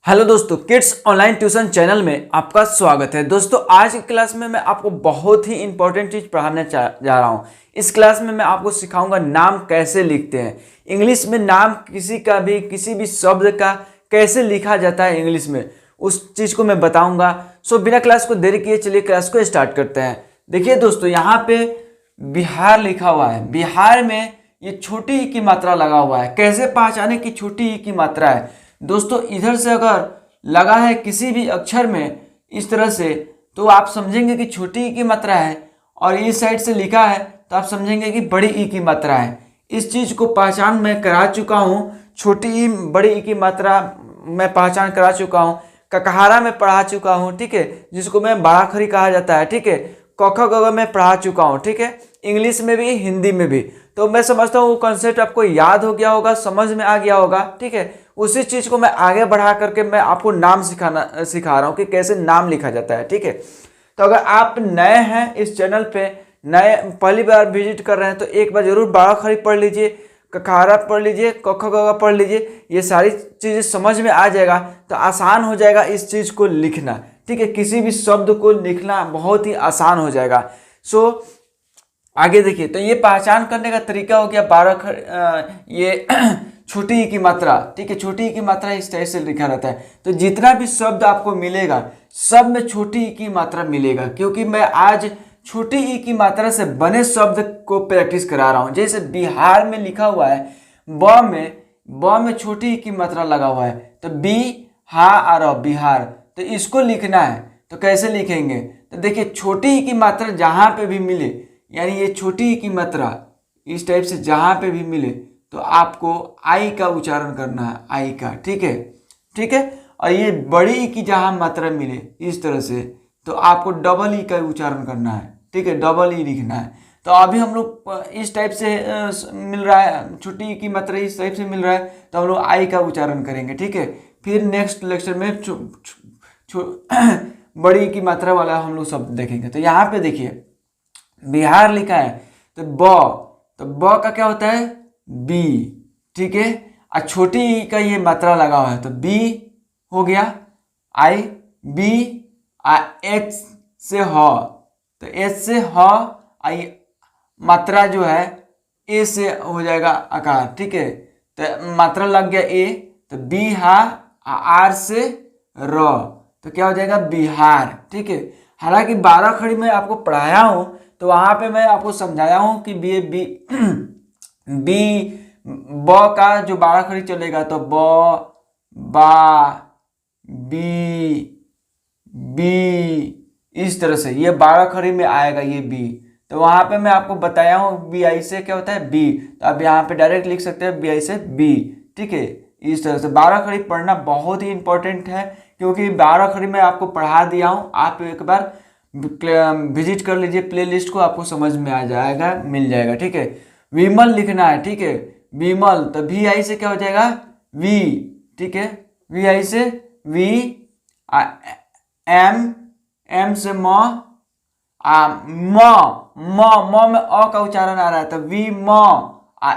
Hello दोस्तों, kids online tuition channel में आपका स्वागत है। दोस्तों, आज की क्लास में मैं आपको बहुत ही इंपॉर्टेंट चीज़ पढ़ाने जा रहा हूँ। इस क्लास में मैं आपको सिखाऊंगा नाम कैसे लिखते हैं। इंग्लिश में नाम किसी भी शब्द का कैसे लिखा जाता है इंग्लिश में, उस चीज़ को मैं बताऊँगा। सो बिना क्लास को देरी किए चलिए क्लास को स्टार्ट करते हैं। देखिए दोस्तों, यहाँ पे बिहार लिखा हुआ है। बिहार में ये छोटी ई की मात्रा लगा हुआ है। कैसे पहचाने कि छोटी ई की मात्रा है? दोस्तों, इधर से अगर लगा है किसी भी अक्षर में इस तरह से, तो आप समझेंगे कि छोटी ई की मात्रा है, और इस साइड से लिखा है तो आप समझेंगे कि बड़ी ई की मात्रा है। इस चीज़ को पहचान मैं करा चुका हूँ। छोटी ई बड़ी ई की मात्रा मैं पहचान करा चुका हूँ। ककहारा में पढ़ा चुका हूँ, ठीक है, जिसको मैं बाराखरी कहा जाता है, ठीक है। क ख ग घ में पढ़ा चुका हूँ, ठीक है, इंग्लिश में भी हिंदी में भी। तो मैं समझता हूँ वो कॉन्सेप्ट आपको याद हो गया होगा, समझ में आ गया होगा, ठीक है। उसी चीज़ को मैं आगे बढ़ा करके मैं आपको नाम सिखा रहा हूँ कि कैसे नाम लिखा जाता है, ठीक है। तो अगर आप नए हैं इस चैनल पे, पहली बार विजिट कर रहे हैं, तो एक बार जरूर बाराखरी पढ़ लीजिए, ककहारा पढ़ लीजिए, क ख ग घ पढ़ लीजिए। ये सारी चीज़ें समझ में आ जाएगा तो आसान हो जाएगा इस चीज़ को लिखना, ठीक है। किसी भी शब्द को लिखना बहुत ही आसान हो जाएगा। सो आगे देखिए, तो ये पहचान करने का तरीका हो गया ये छोटी ई की मात्रा, ठीक है। छोटी ई की मात्रा इस तरह से लिखा रहता है। तो जितना भी शब्द आपको मिलेगा सब में छोटी ई की मात्रा मिलेगा, क्योंकि मैं आज छोटी ई की मात्रा से बने शब्द को प्रैक्टिस करा रहा हूँ। जैसे बिहार में लिखा हुआ है, ब में छोटी ई की मात्रा लगा हुआ है, तो बी हा और बिहार, तो इसको लिखना है। तो कैसे लिखेंगे? तो देखिए, छोटी ई की मात्रा जहाँ पे भी मिले, यानी ये छोटी ई की मात्रा इस टाइप से जहाँ पे भी मिले, तो आपको आई का उच्चारण करना है, आई का, ठीक है, ठीक है। और ये बड़ी ई की जहाँ मात्रा मिले इस तरह से, तो आपको डबल ई का उच्चारण करना है, ठीक है, डबल ई लिखना है। तो अभी हम लोग इस टाइप से मिल रहा है, छोटी ई की मात्रा इस टाइप से मिल रहा है, तो हम लोग आई का उच्चारण करेंगे, ठीक है। फिर नेक्स्ट लेक्चर में बड़ी ई की मात्रा वाला हम लोग शब्द देखेंगे। तो यहाँ पे देखिए, बिहार लिखा है, तो ब का क्या होता है? बी, ठीक है। और छोटी ई का ये मात्रा लगा हुआ है, तो बी हो गया, आई बी, एच से ह, तो एच से ह, आई मात्रा जो है ए से हो जाएगा आकार, ठीक है। तो मात्रा लग गया ए, तो बी हा, आर से र, तो क्या हो जाएगा? बिहार, ठीक है। हालांकि बाराखड़ी में आपको पढ़ाया हूँ, तो वहां पे मैं आपको समझाया हूँ कि ब का जो बाराखड़ी चलेगा, तो बा बी इस तरह से ये बाराखड़ी में आएगा, ये बी। तो वहां पे मैं आपको बताया हूँ बी आई से क्या होता है? बी। तो आप यहाँ पे डायरेक्ट लिख सकते हैं बी आई से बी, ठीक है। इस तरह से बाराखड़ी पढ़ना बहुत ही इंपॉर्टेंट है, क्योंकि बाराखड़ी में आपको पढ़ा दिया हूँ। आप एक बार विजिट कर लीजिए प्लेलिस्ट को, आपको समझ में आ जाएगा, मिल जाएगा, ठीक है। विमल लिखना है, ठीक है, विमल, तो वी आई से क्या हो जाएगा? वी, ठीक है, वी आई से वी, एम से म में अ का उच्चारण आ रहा है, तो वी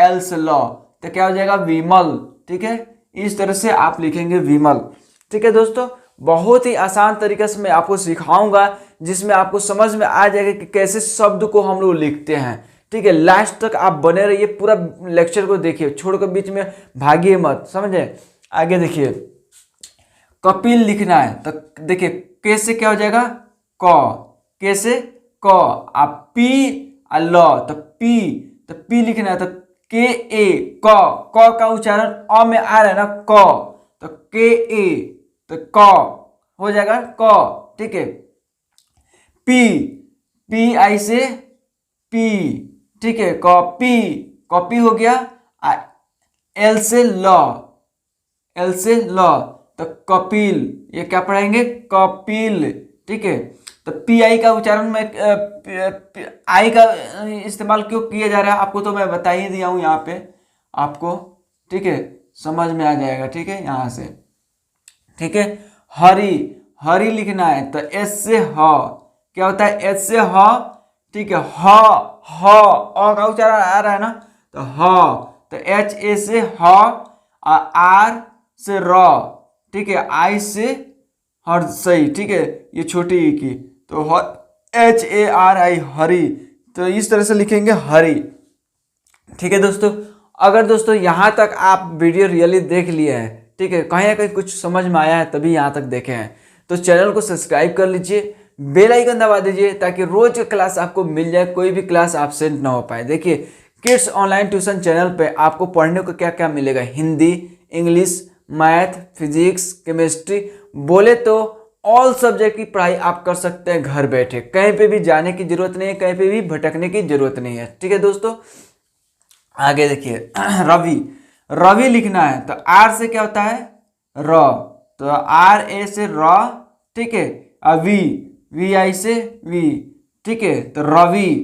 एल से ल, तो क्या हो जाएगा? विमल, ठीक है। इस तरह से आप लिखेंगे विमल, ठीक है। दोस्तों, बहुत ही आसान तरीके से मैं आपको सिखाऊंगा, जिसमें आपको समझ में आ जाएगा कि कैसे शब्द को हम लोग लिखते हैं, ठीक है। लास्ट तक आप बने रहिए, पूरा लेक्चर को देखिए, छोड़कर बीच में भागिए मत, समझे। आगे देखिए, कपिल लिखना है, तो देखिए कैसे क्या हो जाएगा? क, कैसे? क, आप पी ल, तो पी लिखना है, तो के ए, क का उच्चारण अ में आ रहा है ना, क, तो के ए, तो क हो जाएगा क, ठीक है। पी आई से पी, ठीक है, कॉपी हो गया। एल से ल, तो कपिल, ये क्या पढ़ाएंगे? कपिल, ठीक है। तो पी आई का उच्चारण में आई का इस्तेमाल क्यों किया जा रहा है आपको तो मैं बता ही दिया हूं यहाँ पे आपको, ठीक है, समझ में आ जाएगा, ठीक है, यहाँ से, ठीक है। हरी लिखना है, तो एस से ह, क्या होता है? एस से ह, ठीक है, अ का उच्चारण आ रहा है ना, तो एच ए से ह, आर से र, ठीक है, आई से हर सही, ठीक है, ये छोटी ई की, तो HARI हरी, तो इस तरह से लिखेंगे हरी। ठीक है दोस्तों, अगर दोस्तों यहाँ तक आप वीडियो रियली देख लिए हैं, ठीक है, कहीं ना कहीं कुछ समझ में आया है तभी यहाँ तक देखे हैं, तो चैनल को सब्सक्राइब कर लीजिए, बेल आइकन दबा दीजिए ताकि रोज की क्लास आपको मिल जाए, कोई भी क्लास एब्सेंट ना हो पाए। देखिए किड्स ऑनलाइन ट्यूशन चैनल पे आपको पढ़ने को क्या क्या मिलेगा, Hindi, English, math, physics, chemistry, बोले तो ऑल सब्जेक्ट की पढ़ाई आप कर सकते हैं घर बैठे, कहीं पे भी जाने की जरूरत नहीं है, कहीं पे भी भटकने की जरूरत नहीं है। ठीक है दोस्तों, आगे देखिए रवि, रवि लिखना है तो आर से क्या होता है र, तो RA से र, ठीक है, वी, VI से वी, ठीक है, तो रवि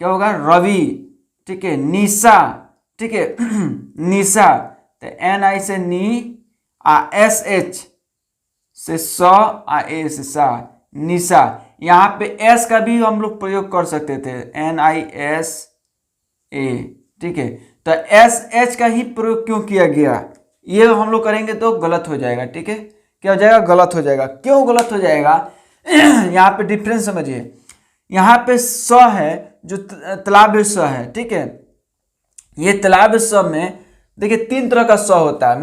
क्या होगा रवि, ठीक है, निशा, ठीक है निशा, तो NI से नी, SH से स, A से सा, निशा। यहाँ पे S का भी हम लोग प्रयोग कर सकते थे, NISA, ठीक है, तो SH का ही प्रयोग क्यों किया गया, ये हम लोग करेंगे तो गलत हो जाएगा। ठीक है, क्या हो जाएगा, गलत हो जाएगा। क्यों गलत हो जाएगा यहाँ पे डिफरेंस समझिए, यहाँ पे स है जो तालाब स है, ठीक है, ये तालाब स में देखिए 3 तरह का स होता है,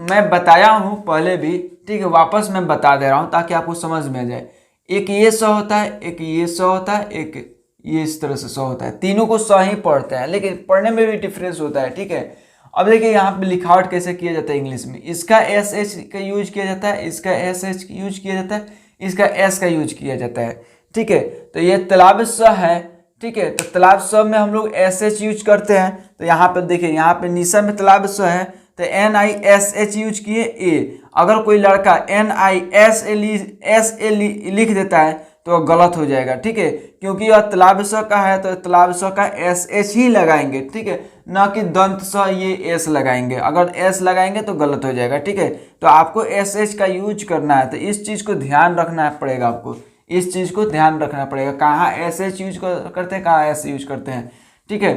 मैं बताया हूँ पहले भी, ठीक है, वापस मैं बता दे रहा हूँ ताकि आपको समझ में आ जाए। एक ये स होता है, एक ये स होता है, एक ये इस तरह से स होता है, तीनों को स ही पढ़ते हैं, लेकिन पढ़ने में भी डिफरेंस होता है। ठीक है, अब देखिए यहाँ पे लिखावट कैसे किया जाता है इंग्लिश में, इसका SH का यूज किया जाता है, इसका SH यूज किया जाता है, इसका S का यूज किया जाता है। ठीक है, तो ये तालाब स है, ठीक है, तो तालाब स में हम लोग SH यूज करते हैं, तो यहाँ पे देखिए, यहाँ पे निशा में तालाब स है तो NISH यूज किए ए। अगर कोई लड़का NISA लिख देता है तो गलत हो जाएगा। ठीक है, क्योंकि यह तालाब स का है तो तालाब स का SH ही लगाएंगे, ठीक है, ना कि दंत स ये S लगाएंगे, अगर S लगाएंगे तो गलत हो जाएगा। ठीक है, तो आपको SH का यूज करना है, तो इस चीज़ को ध्यान रखना पड़ेगा, आपको इस चीज़ को ध्यान रखना पड़ेगा, कहाँ SH यूज करते हैं, कहाँ S यूज करते हैं। ठीक है,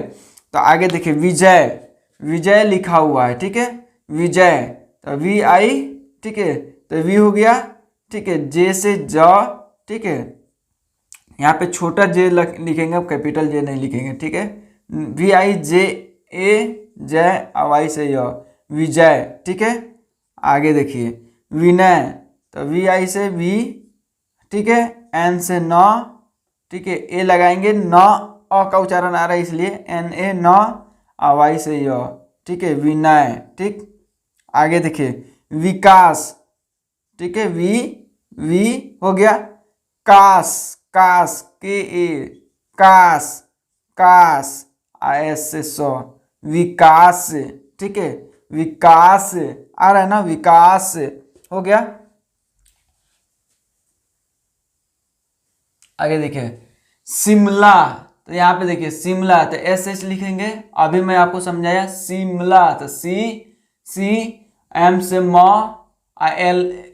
तो आगे देखिए विजय, विजय लिखा हुआ है, ठीक है, विजय, तो VI, ठीक है, तो V हो गया, ठीक है, J से ज, ठीक है, यहाँ पे छोटा J लिखेंगे, कैपिटल J नहीं लिखेंगे। ठीक है, VIJA, जय, Y से य, विजय। ठीक है, आगे देखिए विनय, तो VI से V, ठीक है, N से न, ठीक है, A लगाएंगे, न अ का उच्चारण आ रहा है इसलिए NA न, Y से य, ठीक है, विनय। ठीक, आगे देखिए विकास, ठीक है, V हो गया, कास, कास, KA, कास, कास, IS से स, विकास। ठीक है, विकास आ रहा है ना, विकास हो गया। आगे देखिए शिमला, तो यहाँ पे देखिए शिमला, तो SH लिखेंगे, अभी मैं आपको समझाया शिमला, तो CM से म, IL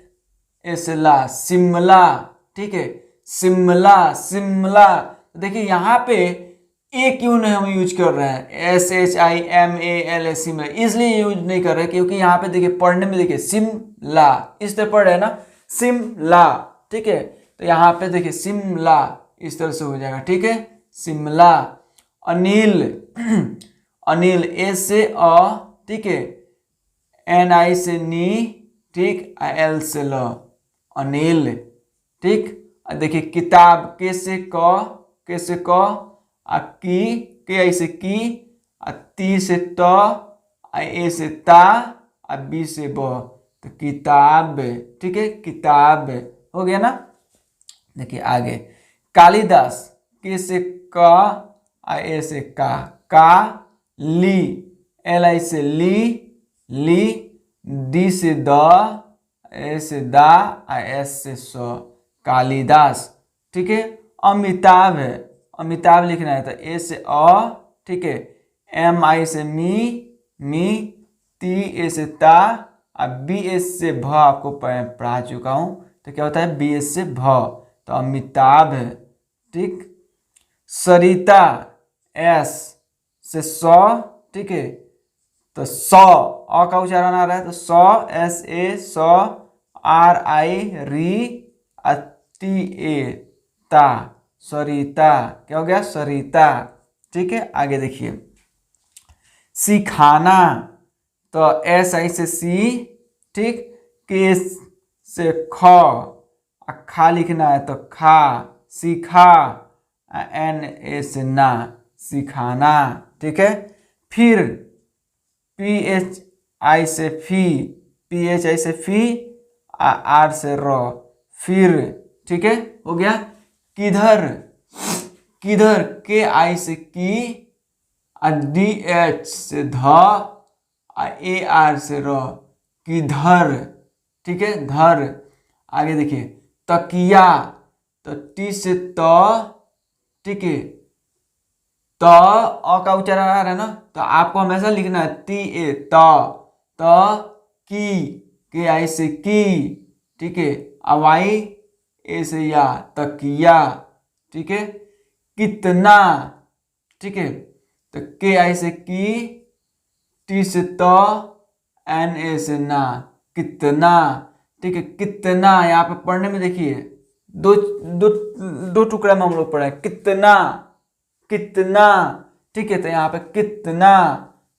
से ला, शिमला। ठीक है, शिमला, शिमला। देखिए यहाँ पे ए क्यों नहीं हम यूज कर रहे हैं, SHIMALA, शिमला, इसलिए यूज नहीं कर रहे क्योंकि यहाँ पे देखिए पढ़ने में देखिए शिमला इस तरह पढ़ रहे हैं ना, शिमला। ठीक है, तो यहाँ पे देखिए शिमला इस तरह से हो जाएगा। ठीक है, शिमला। अनिल, अनिल, A से अ, ठीक है, NI से नी, ठीक, IL से ल, अनिल। ठीक, देखिए किताब, K से क, की, KI से की, ती से त, A से ता, B से ब, तो किताब। ठीक है, किताब हो गया ना। देखिए आगे कालिदास, K से क, A से का, ली, LI से ली, D से द, A से दा, S से स, कालिदास। ठीक है, अमिताभ है, अमिताभ लिखना है तो A से अ, ठीक है, MI से मी, ती, A से ता, BS से भ, आपको पढ़ा चुका हूं, तो क्या होता है BS से भ, तो अमिताभ है। ठीक, सरिता, S से स, ठीक है, तो स, अ का उच्चारण आ रहा है तो स, SA स, RIRITA, ता, सरिता, क्या हो गया, सरिता। ठीक है, आगे देखिए, सिखाना, तो SI से सी, ठीक, के से ख, खा लिखना है तो खा, सीखा, NA से ना, सिखाना। ठीक है, फिर PHI से फी, PHI से फी, R से र, फिर। ठीक है, हो गया। किधर, किधर, KI से की, DH से ध, AR से र, किधर। ठीक है, धर। आगे देखिए, तकिया, तो T से त, ठीक है, त का उच्चारण आ रहा है ना, तो आपको हमेशा लिखना है TA, त की, KI से की। ठीक है, अवाई A से या, तकिया। ठीक है, कितना, ठीक है, तो KI से की, T से त, NA से ना, कितना। ठीक है, कितना, यहाँ पे पढ़ने में देखिए दो दो दो टुकड़ा में हम लोग पढ़े, कितना, कितना। ठीक है, तो यहाँ पे कितना।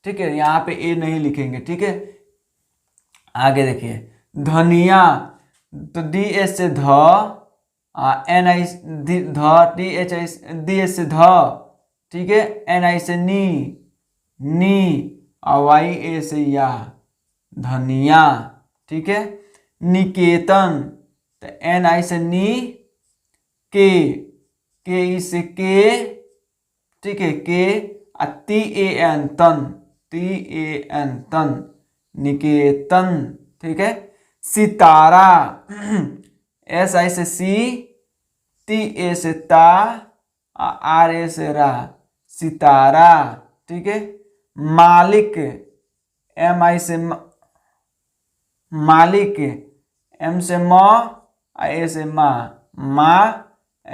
ठीक है, यहाँ पे ए नहीं लिखेंगे। ठीक है, आगे देखिए, धनिया, तो DH से ध, NI ध, DHI DH से ध। ठीक है, NI से नी, नी, YA से या, धनिया। ठीक है, निकेतन, तो NI से नी, के से के। ठीक है, के, TAN, तन, TAN, तन, निकेतन। ठीक है, सितारा, SI से सी, TA से ता, RA से रा, सितारा। ठीक है, मालिक, MI से मालिक, M से म, A से माँ,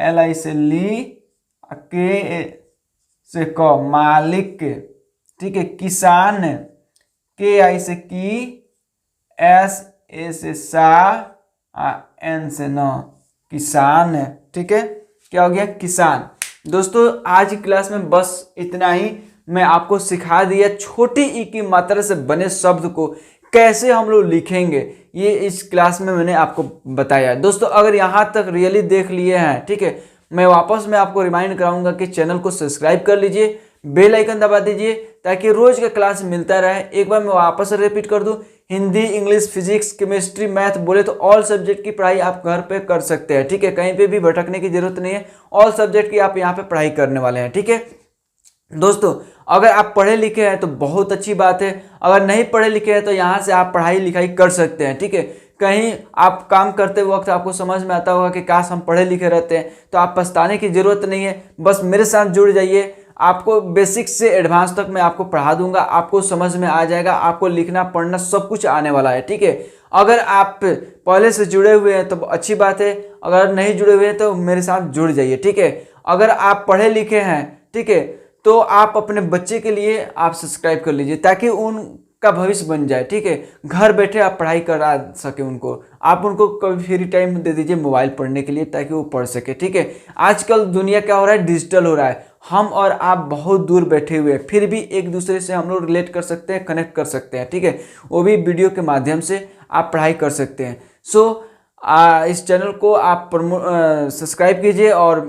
LI से ली, के से क, मालिक। ठीक है, किसान, KI से की, SA से सा, N से न, किसान। ठीक है, क्या हो गया, किसान। दोस्तों आज की क्लास में बस इतना ही। मैं आपको सिखा दिया छोटी ई की मात्रा से बने शब्द को कैसे हम लोग लिखेंगे, ये इस क्लास में मैंने आपको बताया। दोस्तों अगर यहाँ तक रियली देख लिए हैं, ठीक है, मैं वापस में आपको रिमाइंड कराऊंगा कि चैनल को सब्सक्राइब कर लीजिए, बेल आइकन दबा दीजिए ताकि रोज का क्लास मिलता रहे। एक बार मैं वापस रिपीट कर दूं, Hindi, English, physics, chemistry, math बोले तो ऑल सब्जेक्ट की पढ़ाई आप घर पे कर सकते हैं। ठीक है, कहीं पे भी भटकने की जरूरत नहीं है, ऑल सब्जेक्ट की आप यहाँ पे पढ़ाई करने वाले हैं। ठीक है दोस्तों, अगर आप पढ़े लिखे हैं तो बहुत अच्छी बात है, अगर नहीं पढ़े लिखे हैं तो यहाँ से आप पढ़ाई लिखाई कर सकते हैं। ठीक है, कहीं आप काम करते वक्त आपको समझ में आता होगा कि काश हम पढ़े लिखे रहते हैं, तो आप पछताने की जरूरत नहीं है। बस मेरे साथ जुड़ जाइए, आपको बेसिक से एडवांस तक मैं आपको पढ़ा दूंगा, आपको समझ में आ जाएगा, आपको लिखना पढ़ना सब कुछ आने वाला है। ठीक है, अगर आप पहले से जुड़े हुए हैं तो अच्छी बात है, अगर नहीं जुड़े हुए हैं तो मेरे साथ जुड़ जाइए। ठीक है, अगर आप पढ़े लिखे हैं, ठीक है, तो आप अपने बच्चे के लिए आप सब्सक्राइब कर लीजिए ताकि उनका भविष्य बन जाए। ठीक है, घर बैठे आप पढ़ाई करा सके उनको, आप उनको कभी फ्री टाइम दे दीजिए मोबाइल पढ़ने के लिए ताकि वो पढ़ सके। ठीक है, आजकल दुनिया क्या हो रहा है, डिजिटल हो रहा है, हम और आप बहुत दूर बैठे हुए हैं फिर भी एक दूसरे से हम लोग रिलेट कर सकते हैं, कनेक्ट कर सकते हैं। ठीक है, वो भी वीडियो के माध्यम से आप पढ़ाई कर सकते हैं। इस चैनल को आप सब्सक्राइब कीजिए और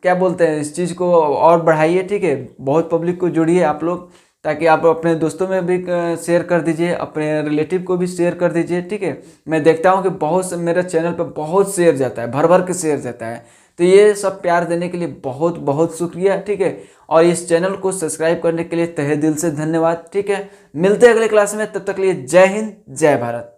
क्या बोलते हैं, इस चीज़ को और बढ़ाइए। ठीक है, बहुत पब्लिक को जोड़िए आप लोग, ताकि आप अपने दोस्तों में भी शेयर कर दीजिए, अपने रिलेटिव को भी शेयर कर दीजिए। ठीक है, मैं देखता हूँ कि बहुत से मेरे चैनल पर बहुत शेयर जाता है, भर भर के शेयर जाता है, तो ये सब प्यार देने के लिए बहुत बहुत शुक्रिया। ठीक है, और इस चैनल को सब्सक्राइब करने के लिए तहे दिल से धन्यवाद। ठीक है, मिलते हैं अगले क्लास में, तब तक के लिए जय हिंद, जय भारत।